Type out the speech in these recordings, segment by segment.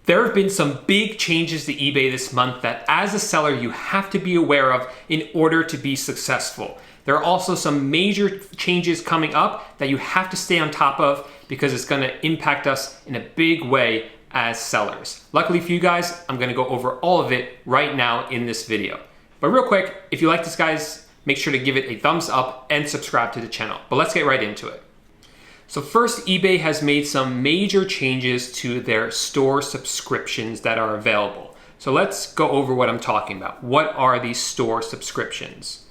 There have been some big changes to eBay this month that as a seller you have to be aware of in order to be successful. There are also some major changes coming up that you have to stay on top of because it's going to impact us in a big way as sellers. Luckily for you guys, I'm going to go over all of it right now in this video. But real quick, if you like this, guys, make sure to give it a thumbs up and subscribe to the channel. But let's get right into it. So first, eBay has made some major changes to their store subscriptions that are available. So let's go over what I'm talking about. What are these store subscriptions?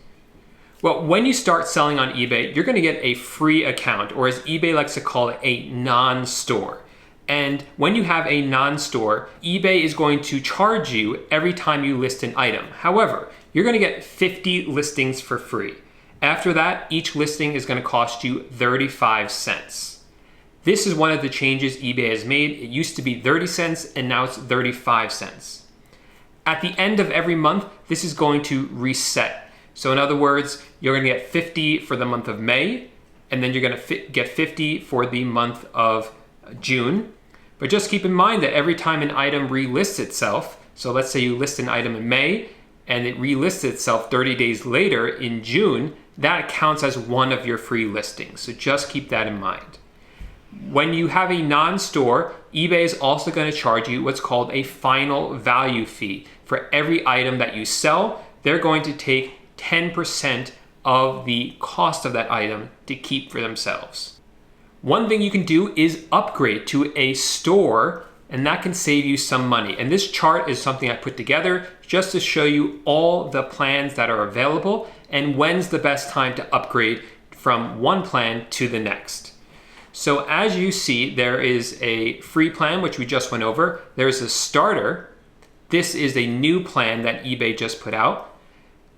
Well, when you start selling on eBay, you're going to get a free account, or as eBay likes to call it, a non-store. And when you have a non-store, eBay is going to charge you every time you list an item. However, you're going to get 50 listings for free. After that, each listing is going to cost you 35 cents. This is one of the changes eBay has made. It used to be 30 cents and now it's 35 cents. At the end of every month, this is going to reset. So in other words, you're going to get 50 for the month of May, and then you're going to get 50 for the month of June. But just keep in mind that every time an item relists itself, so let's say you list an item in May and it relists itself 30 days later in June, that counts as one of your free listings. So just keep that in mind. When you have a non-store, eBay is also going to charge you what's called a final value fee. For every item that you sell, they're going to take 10% of the cost of that item to keep for themselves. One thing you can do is upgrade to a store, and that can save you some money. And this chart is something I put together just to show you all the plans that are available and when's the best time to upgrade from one plan to the next. So as you see, there is a free plan, which we just went over. There's a starter. This is a new plan that eBay just put out.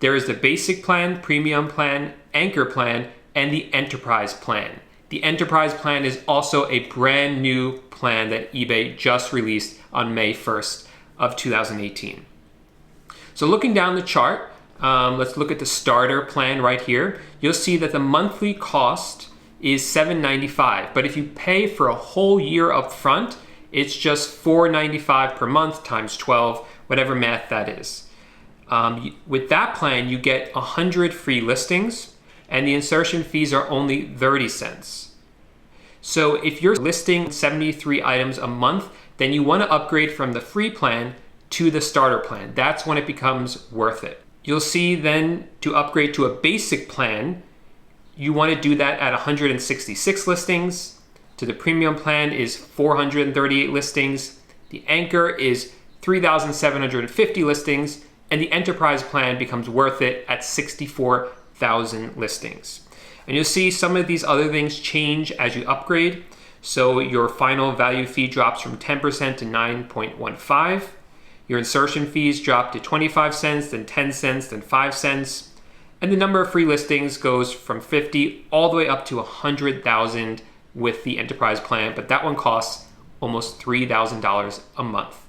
There is the basic plan, premium plan, anchor plan, and the enterprise plan. The enterprise plan is also a brand new plan that eBay just released on May 1st of 2018. So looking down the chart, let's look at the starter plan right here. You'll see that the monthly cost is $7.95, but if you pay for a whole year up front, it's just $4.95 per month times 12, whatever math that is. With that plan, you get 100 free listings, and the insertion fees are only 30 cents. So if you're listing 73 items a month, then you want to upgrade from the free plan to the starter plan. That's when it becomes worth it. You'll see then to upgrade to a basic plan, you want to do that at 166 listings. To the premium plan is 438 listings. The anchor is 3,750 listings, and the enterprise plan becomes worth it at 64,000 listings. And you'll see some of these other things change as you upgrade. So your final value fee drops from 10% to 9.15. Your insertion fees drop to 25 cents, then 10 cents, then 5 cents. And the number of free listings goes from 50 all the way up to 100,000 with the enterprise plan, but that one costs almost $3,000 a month.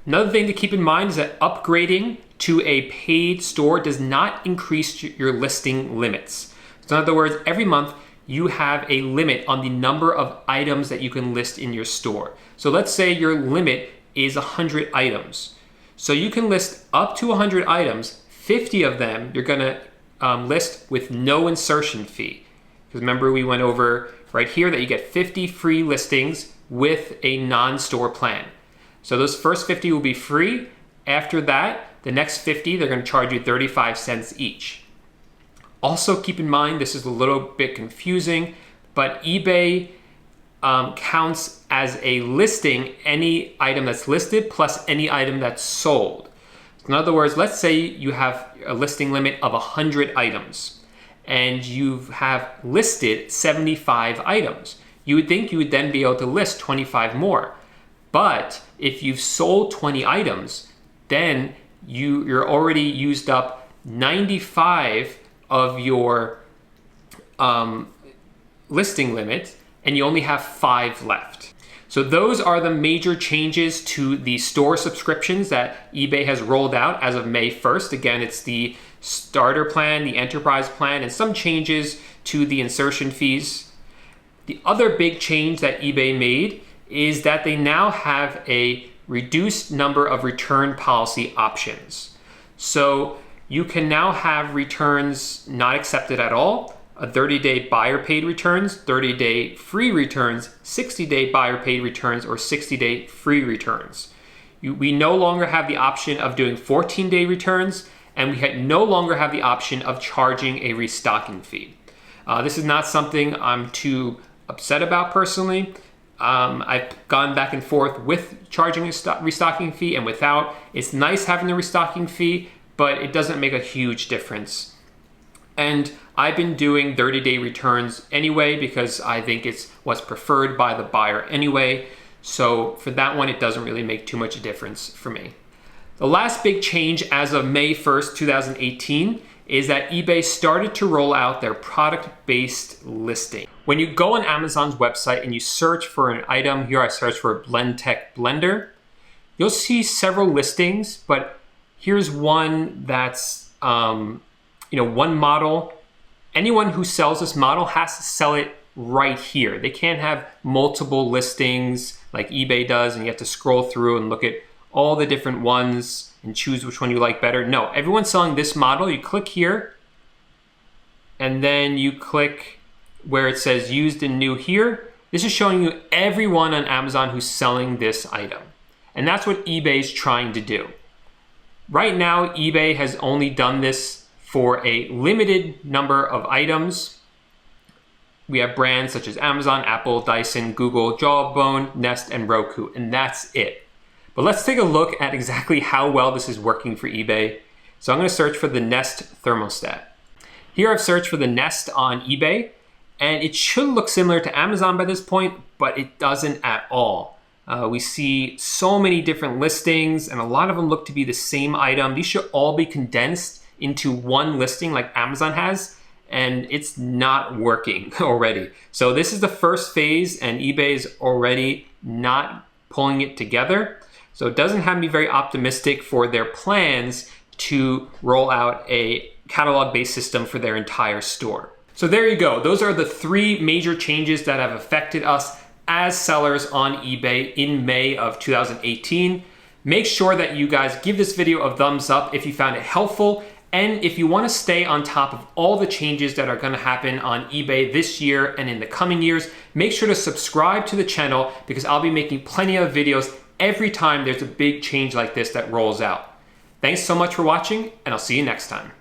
Another thing to keep in mind is that upgrading to a paid store does not increase your listing limits. So in other words, every month you have a limit on the number of items that you can list in your store. So let's say your limit is 100 items. So you can list up to 100 items, 50 of them you're gonna list with no insertion fee. Because remember we went over right here that you get 50 free listings with a non-store plan. So those first 50 will be free. After that, the next 50, they're going to charge you 35 cents each. Also keep in mind, this is a little bit confusing, but eBay counts as a listing any item that's listed plus any item that's sold. In other words, let's say you have a listing limit of 100 items and you have listed 75 items. You would think you would then be able to list 25 more. But if you've sold 20 items, then you're already used up 95 of your listing limit, and you only have 5 left. So those are the major changes to the store subscriptions that eBay has rolled out as of May 1st. Again, it's the starter plan, the enterprise plan, and some changes to the insertion fees. The other big change that eBay made is that they now have a reduced number of return policy options. So you can now have returns not accepted at all, a 30-day buyer paid returns, 30-day free returns, 60-day buyer paid returns, or 60-day free returns. We no longer have the option of doing 14-day returns, and we no longer have the option of charging a restocking fee. This is not something I'm too upset about personally. I've gone back and forth with charging a restocking fee and without. It's nice having the restocking fee, but it doesn't make a huge difference. And I've been doing 30-day returns anyway because I think it's what's preferred by the buyer anyway. So for that one, it doesn't really make too much a difference for me. The last big change as of May 1st, 2018 is that eBay started to roll out their product-based listing. When you go on Amazon's website and you search for an item, here I search for a BlendTech blender, you'll see several listings, but here's one that's one model. Anyone who sells this model has to sell it right here. They can't have multiple listings like eBay does and you have to scroll through and look at all the different ones and choose which one you like better. No, everyone's selling this model. You click here and then you click where it says used and new here. This is showing you everyone on Amazon who's selling this item. And that's what eBay's trying to do. Right now, eBay has only done this for a limited number of items. We have brands such as Amazon, Apple, Dyson, Google, Jawbone, Nest, and Roku, and that's it. But let's take a look at exactly how well this is working for eBay. So I'm going to search for the Nest thermostat. Here I've searched for the Nest on eBay, and it should look similar to Amazon by this point, but it doesn't at all. We see so many different listings, and a lot of them look to be the same item. These should all be condensed into one listing like Amazon has, and it's not working already. So this is the first phase, and eBay is already not pulling it together. So it doesn't have me very optimistic for their plans to roll out a catalog-based system for their entire store. So there you go. Those are the three major changes that have affected us as sellers on eBay in May of 2018. Make sure that you guys give this video a thumbs up if you found it helpful. And if you want to stay on top of all the changes that are going to happen on eBay this year and in the coming years, make sure to subscribe to the channel because I'll be making plenty of videos every time there's a big change like this that rolls out. Thanks so much for watching, and I'll see you next time.